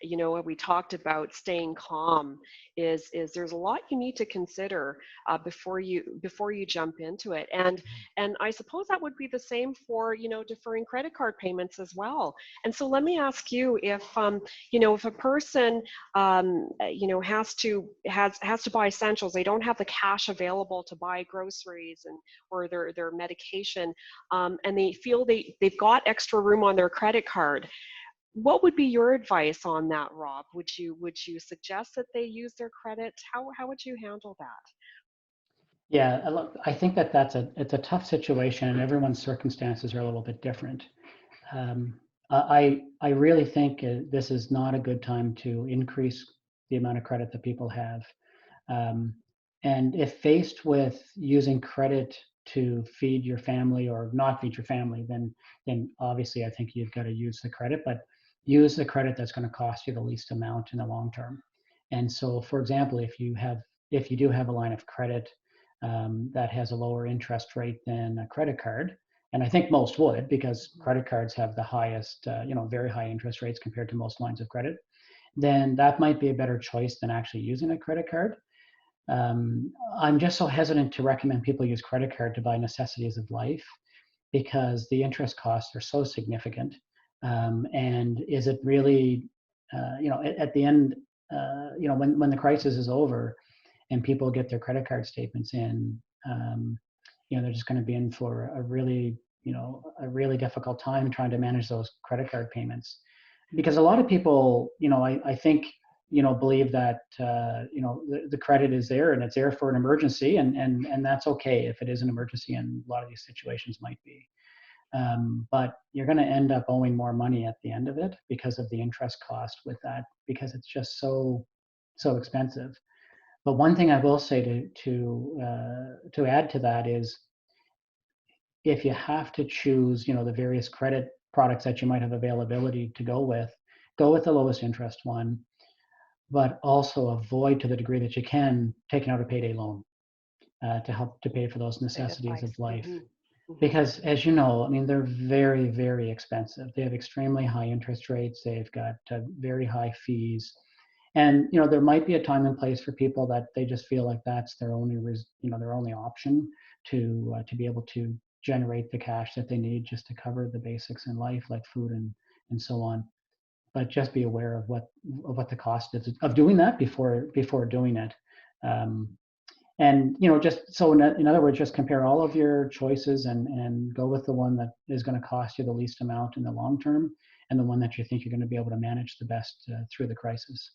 we talked about staying calm. Is there's a lot you need to consider before you jump into it, and I suppose that would be the same for deferring credit card payments as well. And so let me ask you, if a person has to buy essentials, they don't have the cash available to buy groceries and or their medication, and they feel they've got extra room on their credit card. What would be your advice on that, Rob? Would you suggest that they use their credit? How would you handle that? Yeah, look, I think it's a tough situation, and everyone's circumstances are a little bit different. I really think this is not a good time to increase the amount of credit that people have. Um, and if faced with using credit to feed your family or not feed your family, then obviously I think you've got to use the credit, but use the credit that's going to cost you the least amount in the long term. And so, for example, if you do have a line of credit that has a lower interest rate than a credit card, and I think most would, because credit cards have the highest, very high interest rates compared to most lines of credit, then that might be a better choice than actually using a credit card. I'm just so hesitant to recommend people use credit card to buy necessities of life because the interest costs are so significant. And is it really, at the end, when the crisis is over and people get their credit card statements in, they're just going to be in for a really difficult time trying to manage those credit card payments. Because a lot of people, I think, believe that, the credit is there and it's there for an emergency, and that's okay if it is an emergency, and a lot of these situations might be. But you're going to end up owing more money at the end of it because of the interest cost with that, because it's just so expensive. But one thing I will say to add to that is, if you have to choose, the various credit products that you might have availability to go with the lowest interest one, but also avoid, to the degree that you can, taking out a payday loan to help to pay for those necessities of life. Mm-hmm. Because, as you know, I mean, they're very, very expensive. They have extremely high interest rates. They've got very high fees. And, there might be a time and place for people that they just feel like that's their only, their only option to be able to generate the cash that they need just to cover the basics in life, like food and so on. But just be aware of what the cost is of doing that before doing it. And just so in other words, just compare all of your choices and go with the one that is going to cost you the least amount in the long term, and the one that you think you're going to be able to manage the best through the crisis.